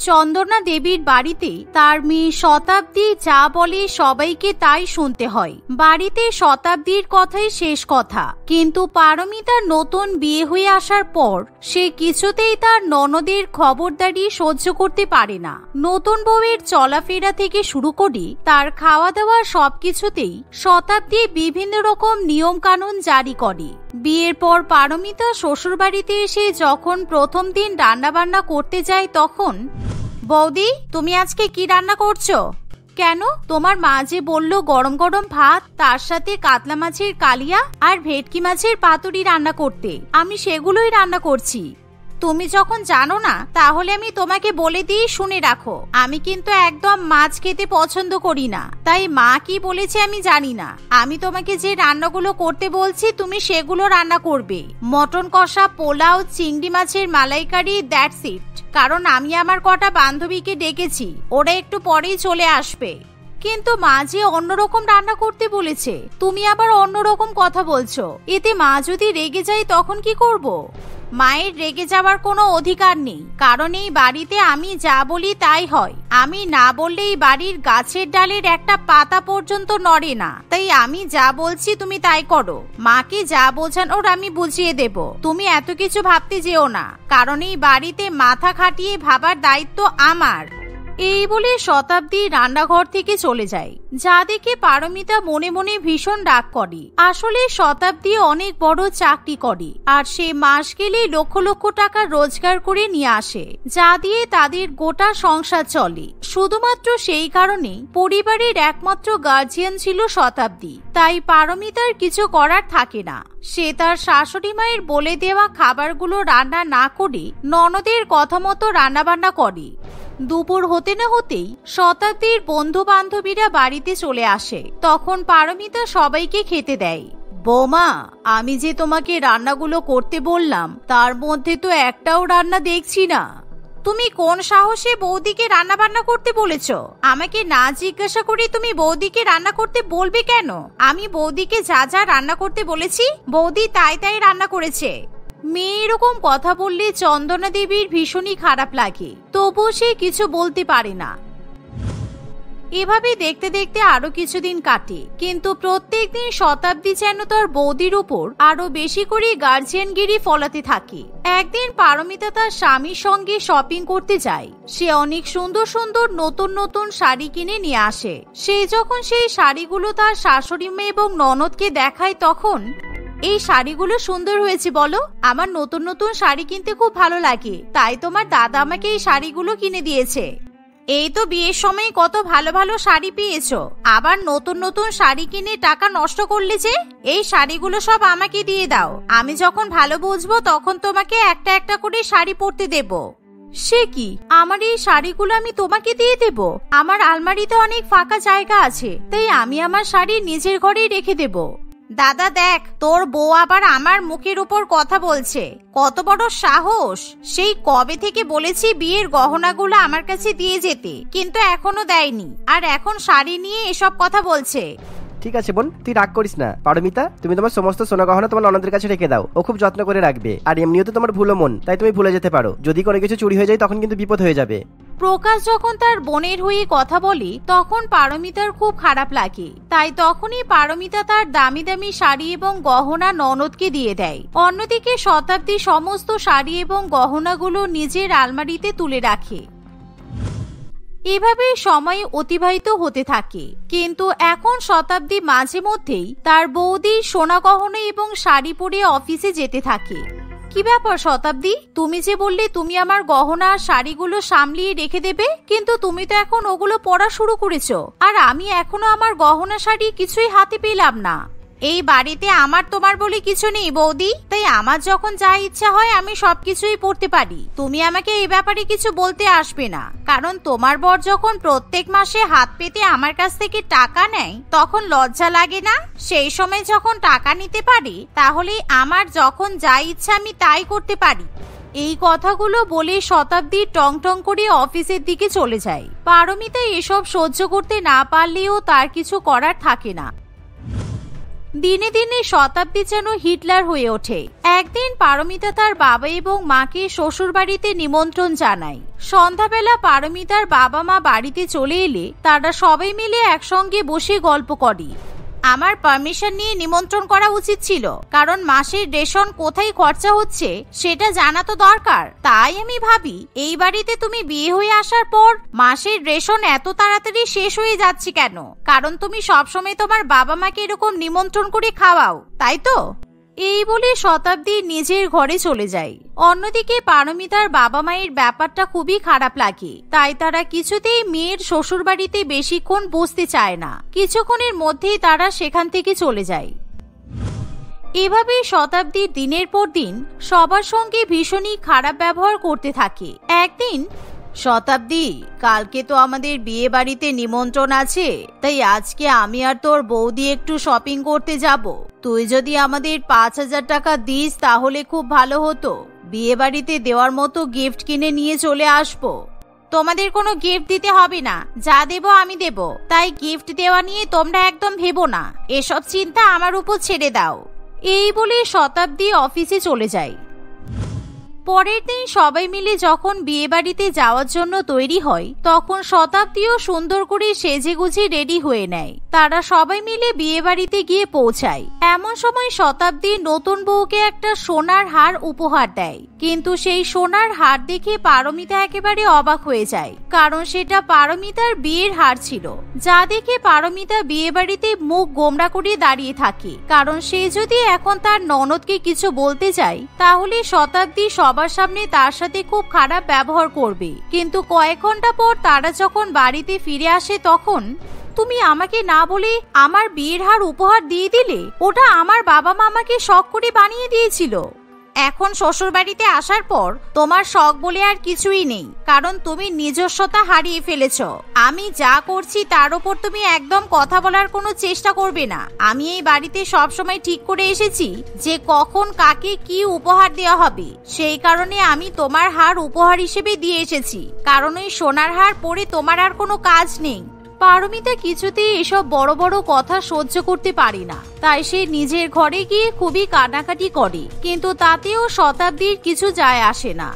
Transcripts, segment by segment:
চন্দনা দেবীর বাড়িতে তার মেয়ে শতাব্দী যা বলে সবাইকে তাই শুনতে হয়। বাড়িতে শতাব্দীর কথাই শেষ কথা, কিন্তু পারমিতার নতুন বিয়ে হয়ে আসার পর সে কিছুতেই তার ননদের খবরদারি সহ্য করতে পারে না। নতুন বউয়ের চলাফেরা থেকে শুরু করে তার খাওয়া দাওয়া সবকিছুতেই শতাব্দী বিভিন্ন রকম নিয়ম কানুন জারি করে। বিয়ের পর পারমিতা শ্বশুরবাড়িতে এসে যখন প্রথম দিন রান্নাবান্না করতে যায় তখন, বৌদি তুমি আজকে কি রান্না করছো? কেন, তোমার মা যে বলল গরম গরম ভাত, তার সাথে কাতলা মাছের কালিয়া আর ভেটকি মাছের পাতুরি রান্না করতে, আমি সেগুলোই রান্না করছি। তুমি যখন জানো না তাহলে আমি তোমাকে বলে দিই, শুনে রাখো, আমি কিন্তু একদম মাছ খেতে পছন্দ করি না, তাই মা কি বলেছে আমি জানি না। আমি তোমাকে যে রান্নাগুলো করতে বলছি তুমি সেগুলো রান্না করবে। মটন কষা, পোলাও, চিংড়ি মাছের মালাইকারি, দ্যাটস ইট। কারণ আমি আমার কটা বান্ধবীকে ডেকেছি, ওরা একটু পরেই চলে আসবে। কিন্তু মা যে অন্যরকম রান্না করতে বলেছে, তুমি আবার অন্যরকম কথা বলছো। এতে মা যদি রেগে যায় তখন কি করব? মায়ের রেগে যাওয়ার কোনো অধিকার নেই, কারণ এই বাড়িতে আমি যা বলি তাই হয়। আমি না বললে এই বাড়ির গাছের ডালের একটা পাতা পর্যন্ত নড়ে না। তাই আমি যা বলছি তুমি তাই করো। মাকে যা বোঝানোর আমি বুঝিয়ে দেব। তুমি এত কিছু ভাবতে যেও না, কারণ এই বাড়িতে মাথা খাটিয়ে ভাবার দায়িত্ব আমার। এই বলে শতাব্দী রান্নাঘর থেকে চলে যায়, যা দেখে পারমিতা মনে মনে ভীষণ রাগ করে। আসলে শতাব্দী অনেক বড় চাকরি করে, আর সে মাস গেলে লক্ষ লক্ষ টাকা রোজগার করে নিয়ে আসে, যা দিয়ে তাদের গোটা সংসার চলে। শুধুমাত্র সেই কারণে পরিবারের একমাত্র গার্জিয়ান ছিল শতাব্দী। তাই পারমিতার কিছু করার থাকে না। সে তার শাশুড়ি মায়ের বলে দেওয়া খাবারগুলো রান্না না করে ননদের কথা মতো রান্নাবান্না করে। দুপুর হতে না হতেই শতাব্দীর বন্ধু বান্ধবীরা বাড়িতে চলে আসে। তখন পারমিতা সবাইকে খেতে দেয়। বৌমা, আমি যে তোমাকে রান্নাগুলো করতে বললাম তার মধ্যে তো একটাও রান্না দেখছি না। তুমি কোন সাহসে বৌদিকে রান্না বান্না করতে বলেছ? আমাকে না জিজ্ঞাসা করে তুমি বৌদিকে রান্না করতে বলবে কেন? আমি বৌদিকে যা যা রান্না করতে বলেছি বৌদি তাই তাই রান্না করেছে। মেয়ে এরকম কথা বললে চন্দনা দেবীর ভীষণই খারাপ লাগে, তবুও সে কিছু বলতে পারে না। এভাবে দেখতে দেখতে আরো কিছুদিন কাটে, কিন্তু প্রত্যেকদিন শতাব্দী যেন তার বৌদির উপর আরো বেশি করে গার্জিয়ানগিরি ফলাতে থাকে। একদিন পারমিতা তার স্বামীর সঙ্গে শপিং করতে যায়। সে অনেক সুন্দর সুন্দর নতুন নতুন শাড়ি কিনে নিয়ে আসে। সে যখন সেই শাড়িগুলো তার শাশুড়ি মেয়ে এবং ননদকে দেখায় তখন, এই শাড়িগুলো সুন্দর হয়েছে বলো, আমার নতুন নতুন শাড়ি কিনতে খুব ভালো লাগে, তাই তোমার দাদা আমাকে এই শাড়িগুলো কিনে দিয়েছে। এই তো বিয়ের সময় কত ভালো ভালো শাড়ি পেয়েছো, আবার নতুন নতুন শাড়ি কিনে টাকা নষ্ট করলে যে? এই শাড়িগুলো সব আমাকে দিয়ে দাও, আমি যখন ভালো বুঝবো তখন তোমাকে একটা একটা করে শাড়ি পরতে দেব। সে কি, আমার এই শাড়িগুলো আমি তোমাকে দিয়ে দেব? আমার আলমারিতে অনেক ফাঁকা জায়গা আছে, তাই আমি আমার শাড়ি নিজের ঘরেই রেখে দেব। দাদা দেখ, তোর বউ আবার আমার মুখের উপর কথা বলছে, কত বড় সাহস! সেই কবে থেকে বলেছি বিয়ের গহনাগুলো আমার কাছে দিয়ে যেতে, কিন্তু এখনো দেয়নি, আর এখন শাড়ি নিয়ে এসব কথা বলছে। ঠিক আছে বোন, তুই রাগ করিস না। পারমিতা, তুমি তোমার সমস্ত সোনা গহনা তোমার ননদের কাছে রেখে দাও, ও খুব যত্ন করে রাখবে। আর এমনিও তো তোমার ভুলো মন, তাই তুমি ভুলে যেতে পারো। যদি কোনো কিছু চুরি হয়ে যায় তখন কিন্তু বিপদ হয়ে যাবে। প্রকাশ যখন তার বোনের হয়ে কথা বলে তখন পারমিতার খুব খারাপ লাগে, তাই তখনই পারমিতা তার দামি দামি শাড়ি এবং গহনা ননদকে দিয়ে দেয়। অন্যদিকে শতাব্দী সমস্ত শাড়ি এবং গহনাগুলো নিজের আলমারিতে তুলে রাখে। এভাবে সময় অতিবাহিত হতে থাকে, কিন্তু এখন শতাব্দী মাঝে মধ্যেই তার বৌদির সোনা গহনা এবং শাড়ি পরে অফিসে যেতে থাকে। কি ব্যাপার শতাব্দী, তুমি যে বললে তুমি আমার গহনা আর শাড়িগুলো সামলিয়ে রেখে দেবে, কিন্তু তুমি তো এখন ওগুলো পরা শুরু করেছো, আর আমি এখনো আমার গহনা শাড়ি কিছুই হাতে পেলাম না। এই বাড়িতে আমার তোমার বলে কিছু নেই বৌদি, তাই আমার যখন যা ইচ্ছা হয় আমি সবকিছুই পড়তে পারি। তুমি আমাকে এই ব্যাপারে কিছু বলতে আসবে না, কারণ তোমার বর যখন প্রত্যেক মাসে হাত পেতে আমার কাছ থেকে টাকা নেয় তখন লজ্জা লাগে না? সেই সময় যখন টাকা নিতে পারি তাহলে আমার যখন যা ইচ্ছা আমি তাই করতে পারি। এই কথাগুলো বলে শতাব্দী টং টং করে অফিসের দিকে চলে যায়। পারমিতা এসব সহ্য করতে না পারলেও তার কিছু করার থাকে না। দিনে দিনে শতাব্দী যেন হিটলার হয়ে ওঠে। একদিন পারমিতা তার বাবা এবং মাকে শ্বশুর বাড়িতে নিমন্ত্রণ জানায়। সন্ধ্যাবেলা পারমিতার বাবা মা বাড়িতে চলে এলে তারা সবাই মিলে একসঙ্গে বসে গল্প করে। আমার পারমিশন নিয়ে নিমন্ত্রণ করা উচিত ছিল, কারণ মাসের রেশন কোথায় খরচা হচ্ছে সেটা জানা তো দরকার। তাই আমি ভাবি এই বাড়িতে তুমি বিয়ে হয়ে আসার পর মাসের রেশন এত তাড়াতাড়ি শেষ হয়ে যাচ্ছে কেন? কারণ তুমি সবসময় তোমার বাবা মাকে এরকম নিমন্ত্রণ করে খাওয়াও, তাই তো? এই বলে শতাব্দী নিজের ঘরে চলে যায়। অন্যদিকে পারমিতার বাবা মায়ের ব্যাপারটা খুবই খারাপ লাগে, তাই তারা কিছুতেই মেয়ের শ্বশুর বাড়িতে বেশিক্ষণ বসতে চায় না। কিছুক্ষণের মধ্যেই তারা সেখান থেকে চলে যায়। এভাবেই শতাব্দীর দিনের পর দিন সবার সঙ্গে ভীষণই খারাপ ব্যবহার করতে থাকে। একদিন, শতাব্দী, কালকে তো আমাদের বিয়ে বাড়িতে নিমন্ত্রণ আছে, তাই আজকে আমি আর তোর বৌদি একটু শপিং করতে যাব। তুই যদি আমাদের 5,000 টাকা দিস তাহলে খুব ভালো হতো। বিয়ে বাড়িতে দেওয়ার মতো গিফট কিনে নিয়ে চলে আসবো। তোমাদের কোনো গিফট দিতে হবে না, যা দেব আমি দেব, তাই গিফট দেওয়া নিয়ে তোমরা একদম ভেবো না। এসব চিন্তা আমার উপর ছেড়ে দাও। এই বলে শতাব্দী অফিসে চলে যায়। পরের দিন সবাই মিলে যখন বিয়ে বাড়িতে যাওয়ার জন্য তৈরি হয়, তখন শতাব্দীও সুন্দর করে সেজেগুজে রেডি হয়ে নেয়। তারা সবাই মিলে বিয়ে বাড়িতে গিয়ে পৌঁছায়। এমন সময় শতাব্দী নতুন বউকে একটা সোনার হার উপহার দেয়, কিন্তু সেই সোনার হার দেখে পারমিতা একেবারে অবাক হয়ে যায়, কারণ সেটা পারমিতার বিয়ের হার ছিল, যা দেখে পারমিতা বিয়ে বাড়িতে মুখ গোমড়া করে দাঁড়িয়ে থাকে। কারণ সে যদি এখন তার ননদকে কিছু বলতে যায় তাহলে শতাব্দী সবার সামনে তার সাথে খুব খারাপ ব্যবহার করবে। কিন্তু কয়েক ঘন্টা পর তারা যখন বাড়িতে ফিরে আসে তখন, তুমি আমাকে না বলে আমার বিয়ের হার উপহার দিয়ে দিলে? ওটা আমার বাবা মা আমাকে শখ করে বানিয়ে দিয়েছিল। এখন শ্বশুর বাড়িতে আসার পর তোমার শখ বলে আর কিছুই নেই, কারণ তুমি নিজস্বতা হারিয়ে ফেলেছ। আমি যা করছি তার উপর তুমি একদম কথা বলার কোনো চেষ্টা করবে না। আমি এই বাড়িতে সব সময় ঠিক করে এসেছি যে কখন কাকে কি উপহার দেওয়া হবে। সেই কারণে আমি তোমার হার উপহার হিসেবে দিয়ে এসেছি, কারণ ওই সোনার হার পরে তোমার আর কোনো কাজ নেই। পারমিতা কিছুতেই এসব বড় বড় কথা সহ্য করতে পারে না, তাই সে নিজের ঘরে গিয়ে খুবই কান্নাকাটি করে, কিন্তু তাতেও শতাব্দীর কিছু যায় আসে না।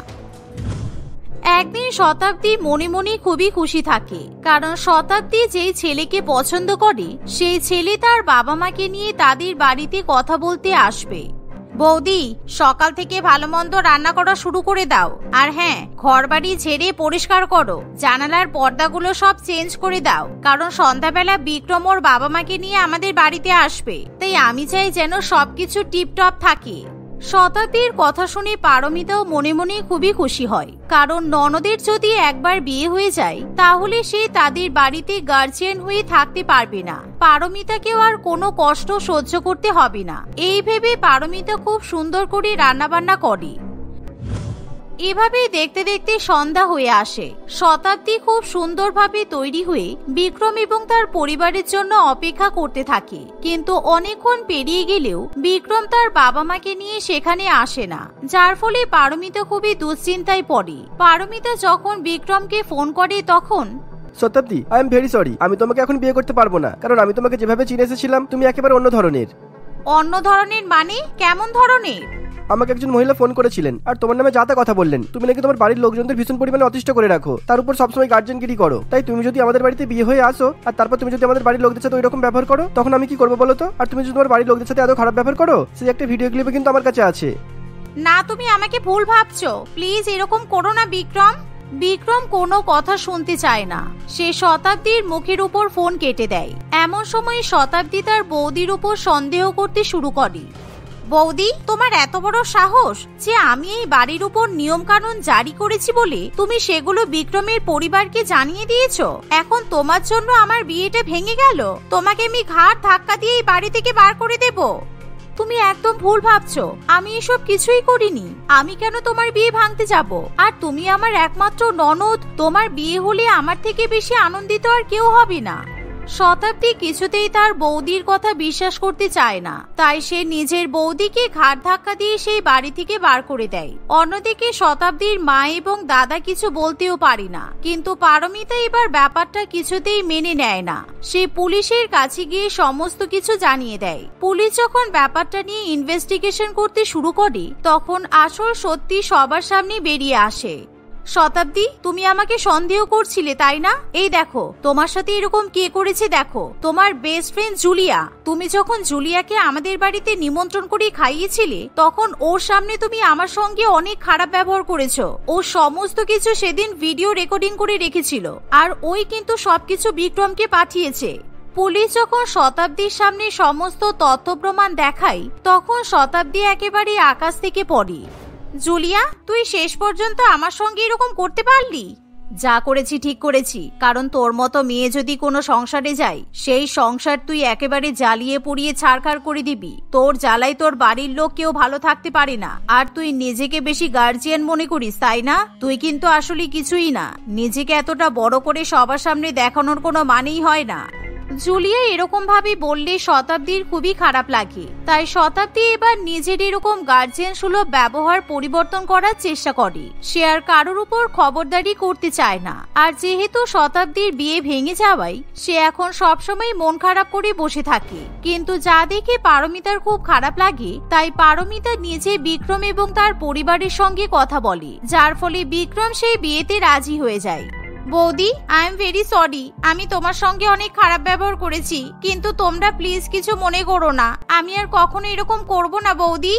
একদিন শতাব্দী মনে মনে খুবই খুশি থাকে, কারণ শতাব্দী যেই ছেলেকে পছন্দ করে সেই ছেলে তার বাবা মাকে নিয়ে তাদের বাড়িতে কথা বলতে আসবে। বৌদি, সকাল থেকে ভালো মন্দ রান্না করা শুরু করে দাও, আর হ্যাঁ, ঘর বাড়ি ঝেড়ে পরিষ্কার করো, জানালার পর্দাগুলো সব চেঞ্জ করে দাও, কারণ সন্ধ্যাবেলা বিক্রম ওর বাবা মাকে নিয়ে আমাদের বাড়িতে আসবে, তাই আমি চাই যেন সবকিছু টিপটপ থাকে। শতাব্দীর কথা শুনে পারমিতাও মনে মনে খুবই খুশি হয়, কারণ ননদের যদি একবার বিয়ে হয়ে যায় তাহলে সে তাদের বাড়িতে গার্জিয়ান হয়ে থাকতে পারবে না। পারমিতাকেও আর কোনো কষ্ট সহ্য করতে হবে না। এই ভেবে পারমিতা খুব সুন্দর করে রান্নাবান্না করে। এভাবেই দেখতে দেখতে সন্ধ্যা হয়ে আসে। শতাব্দী খুব সুন্দরভাবে তৈরি হয়ে বিক্রম এবং তার পরিবারের জন্য অপেক্ষা করতে থাকে, কিন্তু অনেকক্ষণ পেরিয়ে গেলেও বিক্রম তার বাবা মাকে নিয়ে সেখানে আসে না, যার ফলে পারমিতা খুবই দুশ্চিন্তায় পড়ে। পারমিতা যখন বিক্রমকে ফোন করে তখন, শতাব্দী, আই এম ভেরি সরি, আমি তোমাকে এখন বিয়ে করতে পারবো না, কারণ আমি তোমাকে যেভাবে চিনে এসেছিলাম তুমি একেবারে অন্য ধরনের। অন্য ধরনের মানে? কেমন ধরনের? আমাকে একজন মহিলা ফোন করেছিলেন আর তোমার নামে যা তা কথা বললেন। তুমি নাকি তোমার বাড়ির লোকজনদের ভীষণ পরিমাণে অতিষ্ঠ করে রাখো, তার উপর সবসময় গার্জেনগিরি করো। তাই তুমি যদি আমাদের বাড়িতে বিয়ে হয়ে আসো আর তারপর তুমি যদি আমাদের বাড়ির লোকদের সাথে ওই রকম ব্যবহার করো, তখন আমি কি করবো বলো তো? আর তুমি যদি তোমার বাড়ির লোকদের সাথে এত খারাপ ব্যবহার করো, সেই একটা ভিডিও ক্লিপে কিন্তু আমার কাছে আছে। না, তুমি আমাকে ভুল ভাবছো, প্লিজ এরকম করো না বিক্রম। বিক্রম কোনো কথা শুনতে চায় না, সে শতাব্দীর মুখের উপর ফোন কেটে দেয়। এমন সময় শতাব্দী তার বৌদির উপর সন্দেহ করতে শুরু করে। বৌদি, তোমার এত বড় সাহস যে আমি এই বাড়ির উপর নিয়ম কানুন জারি করেছি বলে তুমি সেগুলো বিক্রমের পরিবারকে জানিয়ে দিয়েছো। এখন তোমার জন্য আমার বিয়েটা ভেঙে গেল, তোমাকে আমি ঘাড় ধাক্কা দিয়ে এই বাড়ি থেকে বার করে দেব। তুমি একদম ভুল ভাবছো, আমি এসব কিছুই করিনি। আমি কেন তোমার বিয়ে ভাঙতে যাব? আর তুমি আমার একমাত্র ননদ, তোমার বিয়ে হলে আমার থেকে বেশি আনন্দিত আর কেউ হবে না। শতাব্দী কিছুতেই তার বৌদির কথা বিশ্বাস করতে চায় না, তাই সে নিজের বৌদিকে ঘাট ধাক্কা দিয়ে সেই বাড়ি থেকে বার করে দেয়। অন্যদিকে শতাব্দীর মা এবং দাদা কিছু বলতেও পারে না, কিন্তু পারমিতা এবার ব্যাপারটা কিছুতেই মেনে নেয় না। সে পুলিশের কাছে গিয়ে সমস্ত কিছু জানিয়ে দেয়। পুলিশ যখন ব্যাপারটা নিয়ে ইনভেস্টিগেশন করতে শুরু করে তখন আসল সত্যি সবার সামনে বেরিয়ে আসে। শতাব্দী, তুমি আমাকে সন্দেহ করছিলে তাই না? এই দেখো তোমার সাথে এরকম কে করেছে দেখো, তোমার বেস্ট ফ্রেন্ড জুলিয়া। তুমি যখন জুলিয়াকে আমাদের বাড়িতে নিমন্ত্রণ করে খাইয়েছিলে তখন ওর সামনে তুমি আমার সঙ্গে অনেক খারাপ ব্যবহার করেছো। ও সমস্ত কিছু সেদিন ভিডিও রেকর্ডিং করে রেখেছিল, আর ওই কিন্তু সবকিছু বিক্রমকে পাঠিয়েছে। পুলিশ যখন শতাব্দীর সামনে সমস্ত তথ্য প্রমাণ দেখায় তখন শতাব্দী একেবারে আকাশ থেকে পড়ে। জুলিয়া, তুই শেষ পর্যন্ত আমার সঙ্গে এরকম করতে পারলি? যা করেছি ঠিক করেছি, কারণ তোর মতো মেয়ে যদি কোনো সংসারে যায় সেই সংসার তুই একেবারে জ্বালিয়ে পুড়িয়ে ছাড়খাড় করে দিবি। তোর জ্বালায় তোর বাড়ির লোক কেউ ভালো থাকতে পারে না, আর তুই নিজেকে বেশি গার্জিয়ান মনে করিস তাই না? তুই কিন্তু আসলে কিছুই না। নিজেকে এতটা বড় করে সবার সামনে দেখানোর কোনো মানেই হয় না। জুলিয়া এরকম ভাবে বললে শতাব্দীর খুবই খারাপ লাগে, তাই শতাব্দী এবার নিজের এরকম গার্জিয়ান সুলভ ব্যবহার পরিবর্তন করার চেষ্টা করে। সে আর কারোর উপর খবরদারি করতে চায় না। আর যেহেতু শতাব্দীর বিয়ে ভেঙে যাওয়ায় সে এখন সবসময় মন খারাপ করে বসে থাকে। কিন্তু যা দেখে পারমিতার খুব খারাপ লাগে, তাই পারমিতা নিজে বিক্রম এবং তার পরিবারের সঙ্গে কথা বলে, যার ফলে বিক্রম সেই বিয়েতে রাজি হয়ে যায়। বৌদি, আই এম ভেরি সরি, আমি তোমার সঙ্গে অনেক খারাপ ব্যবহার করেছি, কিন্তু তোমরা প্লিজ কিছু মনে করো না। আমি আর কখনো এরকম করব না বৌদি।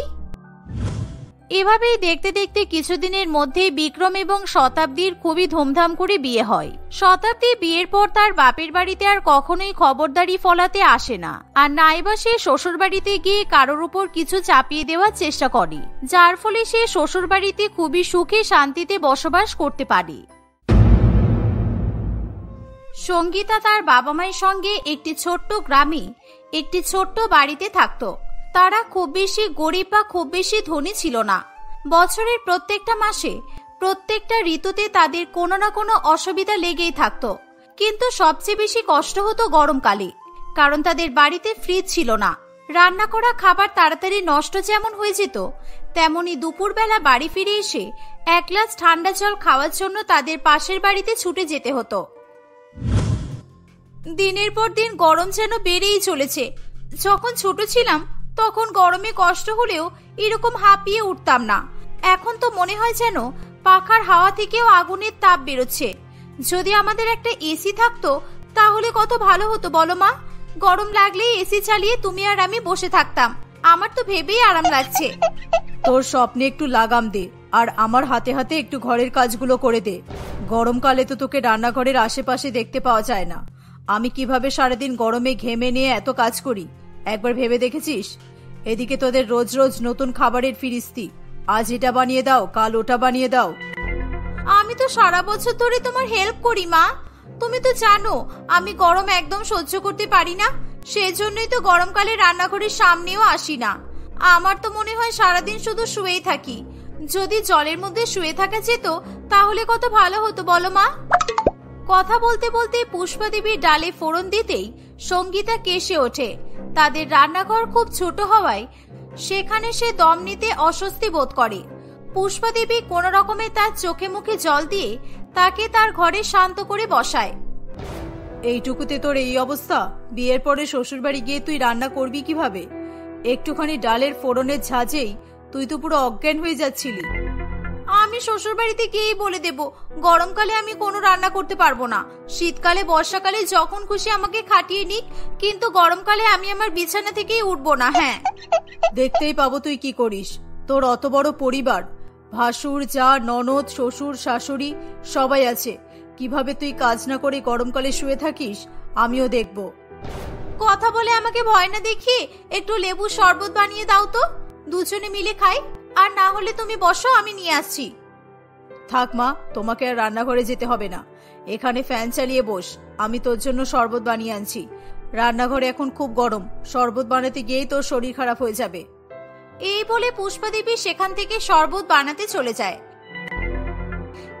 এভাবেই দেখতে দেখতে কিছুদিনের মধ্যেই বিক্রম এবং শতাব্দীর খুবই ধুমধাম করে বিয়ে হয়। শতাব্দী বিয়ের পর তার বাপের বাড়িতে আর কখনোই খবরদারি ফলাতে আসে না, আর নাইবা সে শ্বশুর বাড়িতে গিয়ে কারোর উপর কিছু চাপিয়ে দেওয়ার চেষ্টা করে, যার ফলে সে শ্বশুর বাড়িতে খুবই সুখে শান্তিতে বসবাস করতে পারে। সঙ্গীতা তার বাবা মায়ের সঙ্গে একটি ছোট্ট গ্রামে একটি ছোট্ট বাড়িতে থাকতো। তারা খুব বেশি গরিব বা খুব বেশি ধনী ছিল না। বছরের প্রত্যেকটা মাসে প্রত্যেকটা ঋতুতে তাদের কোনো না কোনো অসুবিধা লেগেই থাকতো, কিন্তু সবচেয়ে বেশি কষ্ট হতো গরমকালে, কারণ তাদের বাড়িতে ফ্রিজ ছিল না। রান্না করা খাবার তাড়াতাড়ি নষ্ট যেমন হয়ে যেত, তেমনি দুপুরবেলা বাড়ি ফিরে এসে এক গ্লাস ঠান্ডা জল খাওয়ার জন্য তাদের পাশের বাড়িতে ছুটে যেতে হতো। দিনের পর দিন গরম যেন বেড়েই চলেছে। যখন ছোট ছিলাম তখন গরমে কষ্ট হলেও এরকম হাঁপিয়ে উঠতাম না। এখন তো মনে হয় যেন পাখার হাওয়া থেকেও আগুনের তাপ বেরোচ্ছে। যদি আমাদের একটা এসি থাকতো তাহলে কত ভালো হতো বলো মা। গরম লাগলেই এসি চালিয়ে তুমি আর আমি বসে থাকতাম। আমার তো ভেবেই আরাম লাগছে। তোর স্বপ্নে একটু লাগাম দে, আর আমার হাতে হাতে একটু ঘরের কাজগুলো করে দে। গরমকালে তো তোকে রান্নাঘরের আশেপাশে দেখতে পাওয়া যায় না। আমি কিভাবে সারাদিন গরমে ঘেমে নিয়ে এত কাজ করি একবার ভেবে দেখেছিস? এদিকে তোদের রোজ রোজ নতুন খাবারের ফিরিস্তি, আজ এটা বানিয়ে দাও, কাল ওটা বানিয়ে দাও। আমি তো সারা বছর ধরে তোমার হেল্প করি মা। তুমি তো জানো আমি গরম একদম সহ্য করতে পারি না, সেজন্যই তো গরমকালে রান্নাঘরের সামনেও আসি না। আমার তো মনে হয় সারাদিন শুধু শুয়েই থাকি। যদি জলের মধ্যে শুয়ে থাকা যেত তাহলে কত ভালো হতো বলো মা। কথা বলতে বলতে পুষ্পা দেবীর ডালে ফোড়ন দিতেই সঙ্গীতা কেসে ওঠে। তাদের রান্নাঘর খুব ছোট হওয়ায় সেখানে সে দম নিতে অস্বস্তি বোধ করে। পুষ্পা দেবী কোন রকমে তার চোখে মুখে জল দিয়ে তাকে তার ঘরে শান্ত করে বসায়। এইটুকুতে তোর এই অবস্থা? বিয়ের পরে শ্বশুরবাড়ি গিয়ে তুই রান্না করবি কিভাবে? একটুখানি ডালের ফোড়নের ঝাঁজেই তুই তো পুরো অজ্ঞান হয়ে যাচ্ছিলি। আমি শ্বশুর বাড়িতে গিয়েই বলে দেব গরমকালে আমি কোনো রান্না করতে পারবো না। শীতকালে বর্ষাকালে যখন খুশি আমাকে খাটিয়ে নিক, কিন্তু গরমকালে আমি আমার বিছানা থেকেই উঠবো না। হ্যাঁ, দেখতেই পাবো তুই কি করিস। তোর অত বড় পরিবার, ভাসুর, যা, ননদ, শ্বশুর, শাশুড়ি সবাই আছে। কিভাবে তুই কাজ না করে গরমকালে শুয়ে থাকিস আমিও দেখব। কথা বলে আমাকে ভয় না দেখিয়ে একটু লেবু শরবত বানিয়ে দাও তো, দুজনে মিলে খাই। আর না হলে তুমি বসো, আমি নিয়ে আসছি। থাক মা, তোমাকে আর রান্নাঘরে যেতে হবে না। এখানে ফ্যান চালিয়ে বস, আমি তোর জন্য শরবত বানিয়ে আনছি। রান্নাঘরে এখন খুব গরম, শরবত বানাতে গিয়েই তোর শরীর খারাপ হয়ে যাবে। এই বলে পুষ্পা দেবী সেখান থেকে শরবত বানাতে চলে যায়।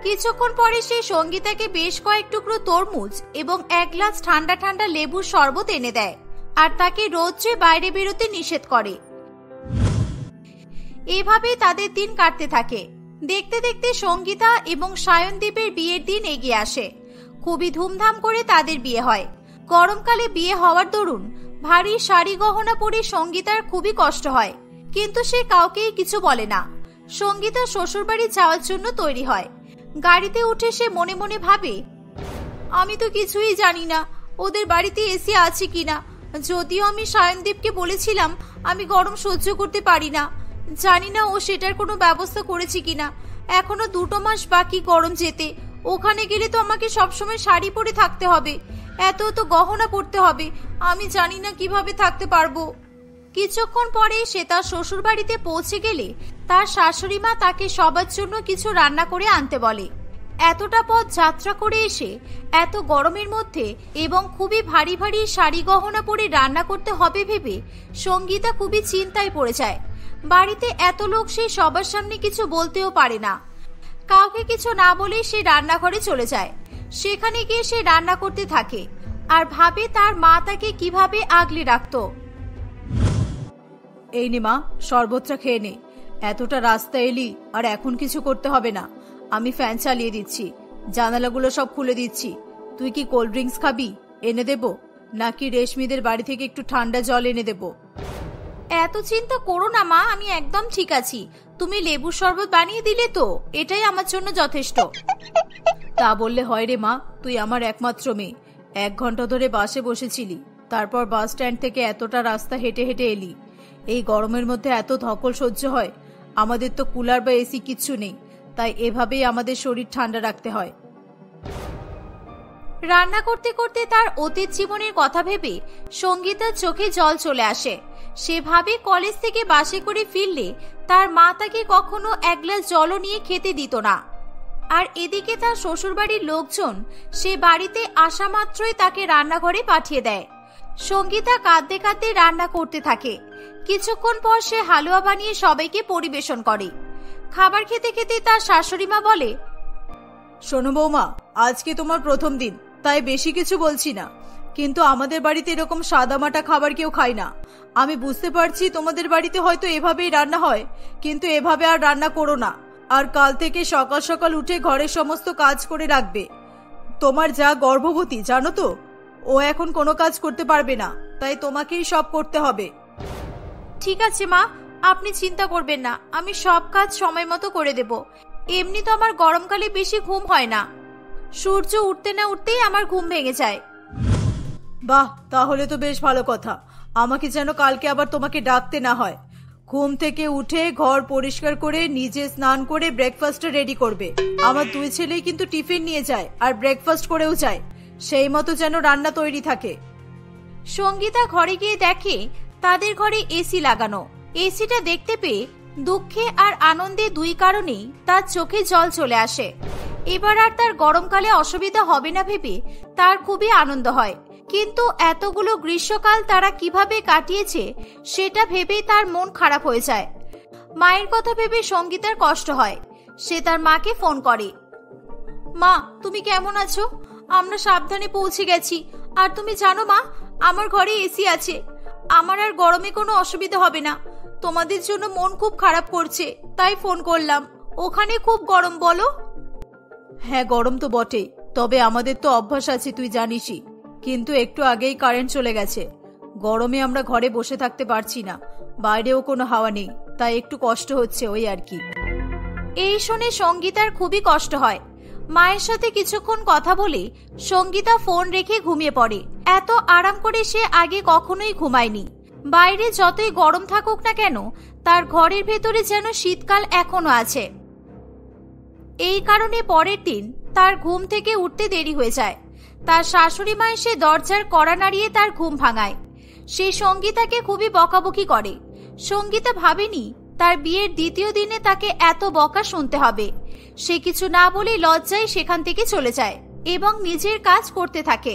কিছুক্ষণ পরে সে সঙ্গীতাকে বেশ কয়েক টুকরো তরমুজ এবং এক গ্লাস ঠান্ডা ঠান্ডা লেবুর শরবত এনে দেয় আর তাকে রোদ্রে বাইরে বেরোতে নিষেধ করে। এভাবেই তাদের দিন কাটতে থাকে। দেখতে দেখতে সঙ্গীতা এবং সায়নদীপের বিয়ের দিন এগিয়ে আসে। খুবই ধুমধাম করে তাদের বিয়ে হয়। গরমকালে বিয়ে হওয়ার দরুন ভারী শাড়ি গহনা পরে সঙ্গীতার খুবই কষ্ট হয়, কিন্তু সে কাউকেই কিছু বলে না। সঙ্গীতা শ্বশুরবাড়ি যাওয়ার জন্য তৈরি হয়। গাড়িতে উঠে সে মনে মনে ভাবে, আমি তো কিছুই জানি না ওদের বাড়িতে এসি আছে কিনা। যদিও আমি সায়নদীপকে বলেছিলাম আমি গরম সহ্য করতে পারি না, জানি না ও সেটার কোনো ব্যবস্থা করেছে কিনা। এখনো 2 মাস বাকি গরম যেতে। ওখানে গেলে তো আমাকে সবসময় শাড়ি পরে থাকতে হবে, এত তো গহনা পরতে হবে। আমি জানি না কিভাবে থাকতে পারবো। কিছুক্ষণ পরে সে তার শ্বশুর বাড়িতে পৌঁছে গেলে তার শাশুড়ি মা তাকে সবার জন্য কিছু রান্না করে আনতে বলে। এতটা পথ যাত্রা করে এসে এত গরমের মধ্যে এবং খুবই ভারী ভারী শাড়ি গহনা পরে রান্না করতে হবে ভেবে সঙ্গীতা খুবই চিন্তায় পড়ে যায়। বাড়িতে এত লোক, সে সবার সামনে কিছু বলতেও পারে না। কাউকে কিছু না বলে সে রান্নাঘরে চলে যায়। সেখানে গিয়ে সে রান্না করতে থাকে আর ভাবে তার মা তাকে কিভাবে আগলে রাখত। এই নে মা, শরবতটা খেয়ে নে। এতটা রাস্তা এলি আর এখন কিছু করতে হবে না। আমি ফ্যান চালিয়ে দিচ্ছি, জানালাগুলো সব খুলে দিচ্ছি। তুই কি কোল্ড ড্রিঙ্কস খাবি? এনে দেব নাকি রেশমিদের বাড়ি থেকে একটু ঠান্ডা জল এনে দেব? এত চিন্তা করো না মা, আমি একদম ঠিক আছি। তুমি লেবুর শরবত বানিয়ে দিলে তো এটাই আমার জন্য যথেষ্ট। তা বললে হয় রে মা, তুই আমার একমাত্র মেয়ে। 1 ঘন্টা ধরে বাসে বসেছিলি, তারপর বাস স্ট্যান্ড থেকে এতটা রাস্তা হেঁটে হেঁটে এলি। এই গরমের মধ্যে এত ধকল সহ্য হয়? আমাদের তো কুলার বা এসি কিচ্ছু নেই, তাই এভাবেই আমাদের শরীর ঠান্ডা রাখতে হয়। রান্না করতে করতে তার অতীত জীবনের কথা ভেবে সঙ্গীতার চোখে জল চলে আসে। সে ভাবে কলেজ থেকে বাসে করে ফিরলে তার মা তাকে কখনো 1 গ্লাস জলও নিয়ে খেতে দিত না। আর এদিকে তার শ্বশুরবাড়ির লোকজন সে বাড়িতে আসা মাত্রই তাকে রান্নাঘরে পাঠিয়ে দেয়। সঙ্গীতা কাঁদতে কাঁদতে রান্না করতে থাকে। কিছুক্ষণ পর সে হালুয়া বানিয়ে সবাইকে পরিবেশন করে। খাবার খেতে খেতে তার শাশুড়ি মা বলে, শোনো বৌমা, আজকে তোমার প্রথম দিন, তাই বেশি কিছু বলছি না, কিন্তু আমাদের বাড়িতে এরকম সাদামাটা খাবার কেউ খায় না। আমি বুঝতে পারছি তোমাদের বাড়িতে হয়তো এভাবেই রান্না হয়, কিন্তু এভাবে আর রান্না করো না। আর কাল থেকে সকাল সকাল উঠে ঘরের সমস্ত কাজ করে রাখবে। তোমার যা গর্ভবতী, জানো তো, ও এখন কোনো কাজ করতে পারবে না, তাই তোমাকেই সব করতে হবে। ঠিক আছে মা, আপনি চিন্তা করবেন না, আমি সব কাজ সময় মতো করে দেব। এমনি তো আমার গরমকালে বেশি ঘুম হয় না, সূর্য উঠতে না উঠতেই আমার ঘুম ভেঙে যায়। বাহ, তাহলে তো বেশ ভালো কথা। আমাকে যেন কালকে আবার তোমাকে ডাকতে না হয়। ঘুম থেকে উঠে ঘর পরিষ্কার করে নিজে স্নান করে ব্রেকফাস্টটা রেডি করবে। আমার 2 ছেলেই কিন্তু টিফিন নিয়ে যায় আর ব্রেকফাস্ট করেও যায়, সেই মতো যেন রান্না তৈরি থাকে। সঙ্গীতা ঘরে গিয়ে দেখে তাদের ঘরে এসি লাগানো। এসিটা দেখতে পেয়ে দুঃখে আর আনন্দে 2 কারণেই তার চোখে জল চলে আসে। এবার আর তার গরমকালে অসুবিধা হবে না ভেবে তার খুবই আনন্দ হয়। কিন্তু এতগুলো গ্রীষ্মকাল তারা কিভাবে কাটিয়েছে সেটা ভেবেই তার মন খারাপ হয়ে যায়। মায়ের কথা ভেবে সঙ্গীতার কষ্ট হয়। সে তার মাকে ফোন করে, মা তুমি কেমন আছো? আমরা সাবধানে পৌঁছে গেছি। আর তুমি জানো মা, আমার ঘরে এসি আছে, আমার আর গরমে কোনো অসুবিধা হবে না। তোমাদের জন্য মন খুব খারাপ করছে, তাই ফোন করলাম। ওখানে খুব গরম বলো? হ্যাঁ, গরম তো বটেই, তবে আমাদের তো অভ্যাস আছে, তুই জানিসই। কিন্তু একটু আগেই কারেন্ট চলে গেছে। গরমে আমরা ঘরে বসে থাকতে পারছি না, বাইরেও কোনো হাওয়া নেই, তাই একটু কষ্ট হচ্ছে, ওই আর কি। এই শুনে সঙ্গীতার খুবই কষ্ট হয়। মায়ের সাথে কিছুক্ষণ কথা বলে সঙ্গীতা ফোন রেখে ঘুমিয়ে পড়ে। এত আরাম করে সে আগে কখনোই ঘুমায়নি। বাইরে যতই গরম থাকুক না কেন, তার ঘরের ভেতরে যেন শীতকাল এখনো আছে। এই কারণে পরের দিন তার ঘুম থেকে উঠতে দেরি হয়ে যায়। তার শাশুড়ি মা এসে দরজার কড়া নাড়িয়ে তার ঘুম ভাঙায়। সে সঙ্গীতাকে খুবই বকাবকি করে। সঙ্গীতা ভাবেনি তার বিয়ের 2য় দিনে তাকে এত বকা শুনতে হবে। সে কিছু না বলে লজ্জায় সেখান থেকে চলে যায় এবং নিজের কাজ করতে থাকে।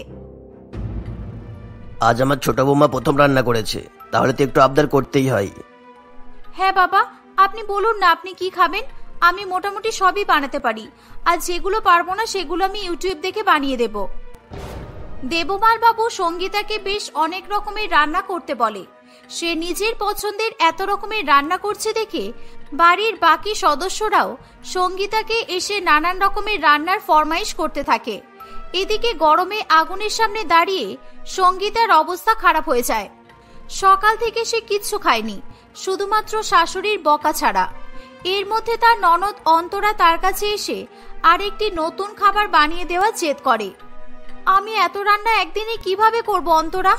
আজ আমার ছোট বৌমা প্রথম রান্না করেছে, তাহলে তো একটু আবদার করতেই হয়। হ্যাঁ বাবা, আপনি বলুন না আপনি কি খাবেন, আমি মোটামুটি সবই বানাতে পারি, আর যেগুলো পারবো না সেগুলো আমি ইউটিউব দেখে বানিয়ে দেব। দেবমাল বাবু সঙ্গীতাকে বেশ অনেক রকমের রান্না করতে বলে। সে নিজের পছন্দের এত রকমের রান্না করছে দেখে বাড়ির বাকি সদস্যরাও সঙ্গীতাকে এসে নানান রকমের রান্নার ফরমাইশ করতে থাকে। এদিকে গরমে আগুনের সামনে দাঁড়িয়ে সঙ্গীতার অবস্থা খারাপ হয়ে যায়। সকাল থেকে সে কিচ্ছু খায়নি, শুধুমাত্র শাশুড়ির বকা ছাড়া। এর মধ্যে তার ননদ অন্তরা তার কাছে এসে আরেকটি নতুন খাবার বানিয়ে দেওয়া জেদ করে। আমি এত রান্না একদিনে কিভাবে করব অন্তরা?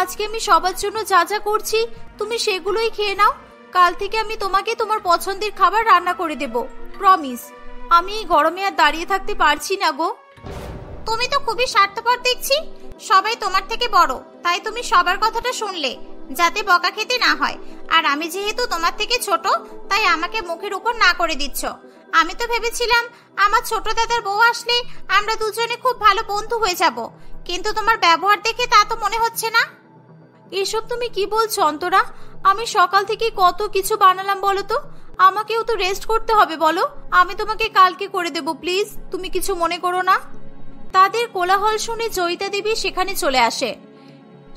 আজকে আমি সবার জন্য যা যা করছি তুমি সেগুলোই খেয়ে নাও। কাল থেকে আমি তোমাকে তোমার পছন্দের খাবার রান্না করে দেব, প্রমিস। আমি এই গরমে আর দাঁড়িয়ে থাকতে পারছি না গো। তুমি তো খুবই স্বার্থপর দেখছি। সবাই তোমার থেকে বড়, তাই তুমি সবার কথাটা শুনলে যাতে বকা খেতে না হয়। আর আমি যেহেতু তোমার থেকে ছোট, তাই আমাকে মুখের উপর না করে দিচ্ছ। আমি তো ভেবেছিলাম আমার ছোট দাদার বউ আসলে আমরা দুজনে খুব ভালো বন্ধু হয়ে যাব, কিন্তু তোমার ব্যবহার দেখে তা তো মনে হচ্ছে না। এসব তুমি কি বলছো অন্তরা? আমি সকাল থেকে কত কিছু বানালাম বলো তো। আমাকেও তো রেস্ট করতে হবে বলো। আমি তোমাকে কালকে করে দেব, প্লিজ, তুমি কিছু মনে করো না। তাদের কোলাহল শুনে জয়িতা দেবী সেখানে চলে আসে।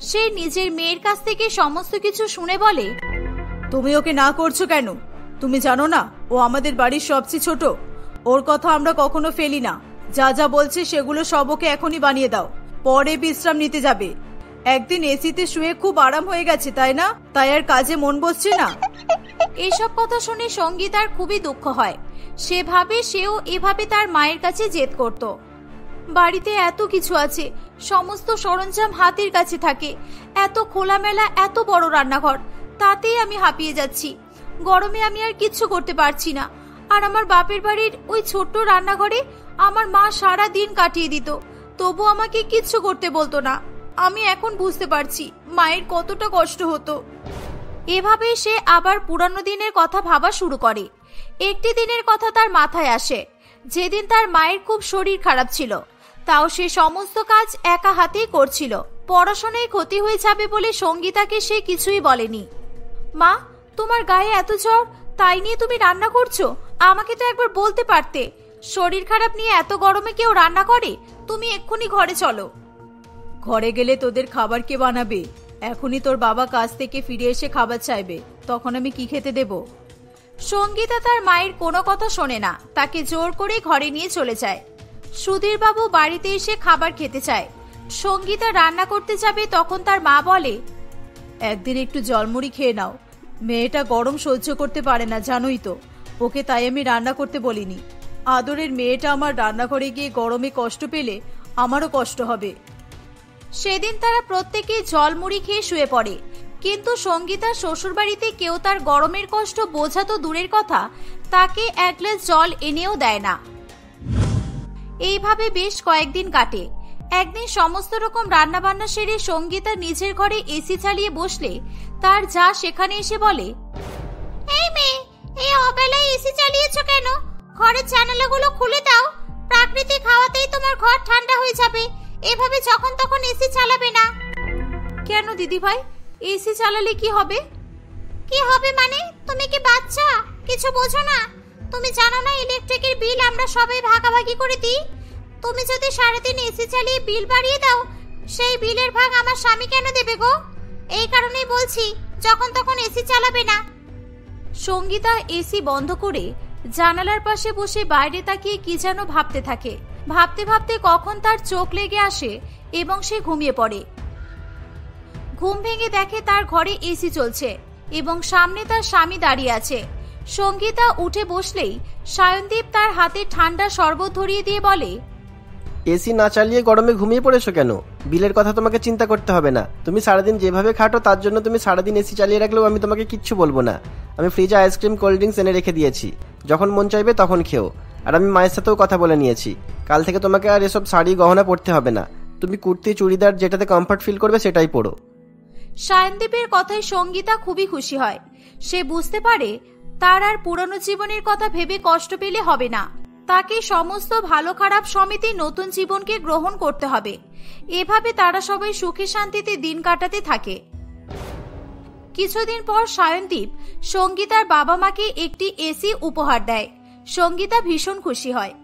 সে নিজের মেয়ের কাছ থেকে সমস্ত কিছু শুনে বলে, তুমি ওকে না করছো কেন? তুমি জানো না ও আমাদের বাড়ির সবচেয়ে ছোট। ওর কথা আমরা কখনো ফেলি না। যা যা বলছে সেগুলো সব ওকে এখনই বানিয়ে দাও, পরে বিশ্রাম নিতে যাবে। একদিন এসিতে শুয়ে খুব আরাম হয়ে গেছে, তাই না? তাই আর কাজে মন বসছে না। এসব কথা শুনে সঙ্গীতার খুবই দুঃখ হয়। সে ভাবে সেও এভাবে তার মায়ের কাছে জেদ করত। বাড়িতে এত কিছু আছে, সমস্ত সরঞ্জাম হাতের কাছে থাকে, এত খোলামেলা এত বড় রান্নাঘর, তাতেই আমি হাঁপিয়ে যাচ্ছি। গরমে আমি আর কিচ্ছু করতে পারছি না। আর আমার বাপের বাড়ির ওই ছোট্ট রান্নাঘরে আমার মা সারা দিন কাটিয়ে দিত, তবু আমাকে কিচ্ছু করতে বলতো না। আমি এখন বুঝতে পারছি মায়ের কতটা কষ্ট হতো। এভাবে সে আবার পুরানো দিনের কথা ভাবা শুরু করে। একটি দিনের কথা তার মাথায় আসে, যেদিন তার মায়ের খুব শরীর খারাপ ছিল। তাও সে সমস্ত কাজ একা হাতেই করছিল। পড়াশোনায় ক্ষতি হয়ে যাবে বলে সঙ্গীতাকে সে কিছুই বলেনি। মা, তোমার গায়ে এত জ্বর, তাই নিয়ে তুমি রান্না করছো? আমাকে তো একবার বলতে পারতে। শরীর খারাপ নিয়ে এত গরমে কেউ রান্না করে? তুমি এক্ষুনি ঘরে চলো। ঘরে গেলে তোদের খাবার কে বানাবে? এখনই তোর বাবা কাজ থেকে ফিরে এসে খাবার চাইবে, তখন আমি কি খেতে দেব? সঙ্গীতা তার মায়ের কোনো কথা শোনে না, তাকে জোর করে ঘরে নিয়ে চলে যায়। সুধীর বাবু বাড়িতে এসে খাবার খেতে চায়। সঙ্গীতা রান্না করতে যাবে, তখন তার মা বলে, একদিন একটু জলমুড়ি খেয়ে নাও। মেয়েটা গরম সহ্য করতে পারে না, জানোই তো। ওকে তাই আমি রান্না করতে বলিনি। আদরের মেয়েটা আমার রান্নাঘরে গিয়ে গরমে কষ্ট পেলে আমারও কষ্ট হবে। সেদিন তারা প্রত্যেকে জলমুড়ি খেয়ে শুয়ে পড়ে। কিন্তু সঙ্গীতার শ্বশুরবাড়িতে কেউ তার গরমের কষ্ট বোঝা তো দূরের কথা, তাকে এক গ্লাস জল এনেও দেয় না। এইভাবে বেশ কয়েকদিন কাটে। একদিন সমস্ত রকম রান্না বান্না সেরে সঙ্গীতা নিজের ঘরে এসি চালিয়ে বসলে তার যা সেখানে এসে বলে, এই মেয়ে, এই অবেলায় এসি চালিয়েছো কেন? ঘরের জানালাগুলো খুলে দাও। প্রাকৃতিক হাওয়াতেই তোমার ঘর ঠান্ডা হয়ে যাবে। এভাবে যখন তখন এসি চালাবে না। কেন দিদি ভাই, এসি চালালে কি হবে? কি হবে মানে? তুমি কি বাচ্চা? কিছু বোঝো না? তুমি জানো না ইলেকট্রিকের বিল আমরা সবাই ভাগাভাগি করে দিই? তুমি যদি সারাদিন এসি চালিয়ে বিল বাড়িয়ে দাও, সেই বিলের ভাগ আমার স্বামী কেন দেবে গো? এই কারণেই বলছি যখন তখন এসি চালাবে না। সঙ্গীতা এসি বন্ধ করে জানালার পাশে বসে বাইরে তাকিয়ে কি যেন ভাবতে থাকে। ভাবতে ভাবতে কখন তার চোখ লেগে আসে এবং সে ঘুমিয়ে পড়ে। ঘুম ভেঙে দেখে তার ঘরে এসি চলছে এবং সামনে তার স্বামী দাঁড়িয়ে আছে। সঙ্গীতা উঠে বসলেই সায়নদীপ তার হাতে ঠান্ডা শরবত ধরিয়ে দিয়ে বলে, এসি না চালিয়ে গরমে ঘুমিয়ে পড়েছো কেন? বিলের কথা তোমাকে চিন্তা করতে হবে না। তুমি সারাদিন যেভাবে খাটো তার জন্য তুমি সারাদিন এসি চালিয়ে রাখলেও আমি তোমাকে কিচ্ছু বলবো না। আমি ফ্রিজে আইসক্রিম কোল্ড ড্রিঙ্কস এনে রেখে দিয়েছি, যখন মন চাইবে তখন খেও। আর আমি মায়ের সাথেও কথা বলে নিয়েছি, কাল থেকে তোমাকে আর এসব শাড়ি গহনা পরতে হবে না। তুমি কুর্তি চুড়িদার যেটাতে কমফর্ট ফিল করবে সেটাই পরো। সায়নদীপের কথায় সঙ্গীতা খুবই খুশি হয়। সে বুঝতে পারে তার আর পুরনো জীবনের কথা ভেবে কষ্ট পেলে হবে না। তাকে সমস্ত ভালো খারাপ সমিতি নতুন জীবনকে গ্রহণ করতে হবে। এভাবে তারা সবাই সুখে শান্তিতে দিন কাটাতে থাকে। কিছুদিন পর সায়নদীপ সঙ্গীতার বাবা মাকে একটি এসি উপহার দেয়। সঙ্গীতা ভীষণ খুশি হয়।